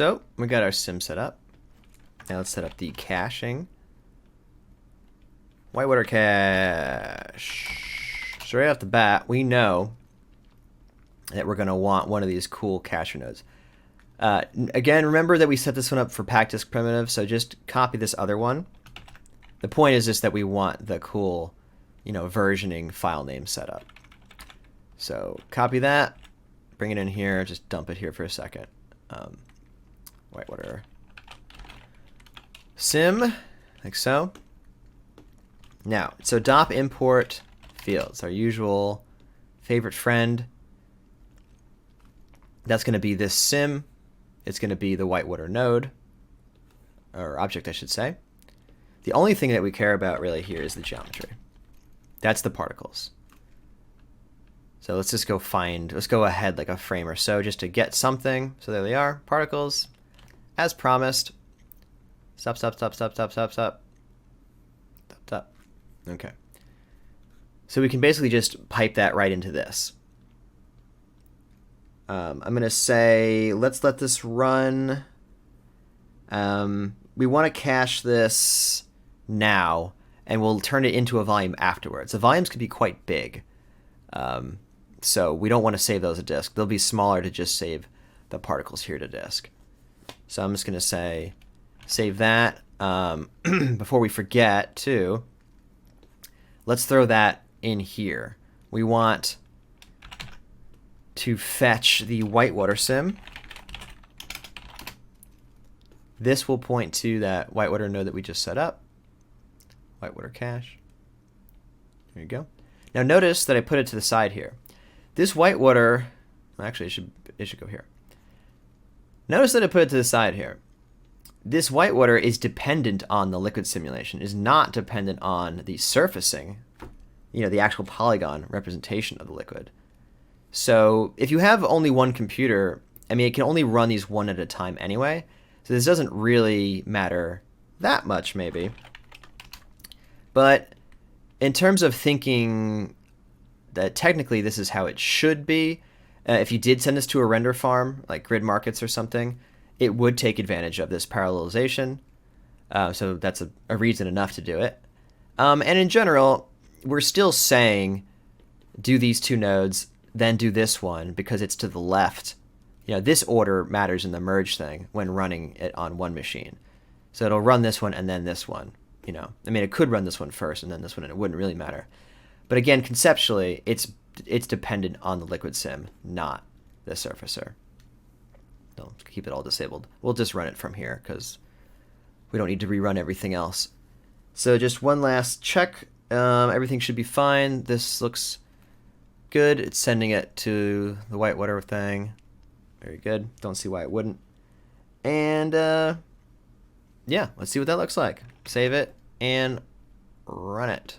So we got our sim set up. Now let's set up the caching. Whitewater cache. So right off the bat, we know that we're going to want one of these cool cacher nodes. Again, remember that we set this one up for pack disk primitive, so just copy this other one. The point is just that we want the cool, versioning file name set up. So copy that, bring it in here, just dump it here for a second. Whitewater sim, like so. Now, so dop import fields, our usual favorite friend. That's going to be this sim. It's going to be the Whitewater node, or object, I should say. The only thing that we care about really here is the geometry. That's the particles. So let's just let's go ahead like a frame or so just to get something. So there they are, particles, as promised. Stop. Okay. So we can basically just pipe that right into this. I'm going to say, let's let this run. We want to cache this now, and we'll turn it into a volume afterwards. The volumes can be quite big, so we don't want to save those to disk. They'll be smaller to just save the particles here to disk. So I'm just going to say, save that. Before we forget, too, let's throw that in here. We want to fetch the Whitewater sim. This will point to that Whitewater node that we just set up. Whitewater cache. There you go. Now notice that I put it to the side here. This Whitewater, actually it should go here. Notice that I put it to the side here. This Whitewater is dependent on the liquid simulation, is not dependent on the surfacing, the actual polygon representation of the liquid. So if you have only one computer, it can only run these one at a time anyway. So this doesn't really matter that much, maybe. But in terms of thinking that technically this is how it should be, if you did send this to a render farm, like Grid Markets or something, it would take advantage of this parallelization. So that's a reason enough to do it. And in general, we're still saying do these two nodes, then do this one because it's to the left. This order matters in the merge thing when running it on one machine. So it'll run this one and then this one. It could run this one first and then this one, and it wouldn't really matter. But again, conceptually, it's dependent on the liquid sim, not the surfacer. Don't keep it all disabled. We'll just run it from here because we don't need to rerun everything else. So just one last check. Everything should be fine. This looks good. It's sending it to the Whitewater thing. Very good. Don't see why it wouldn't. And yeah, let's see what that looks like. Save it and run it.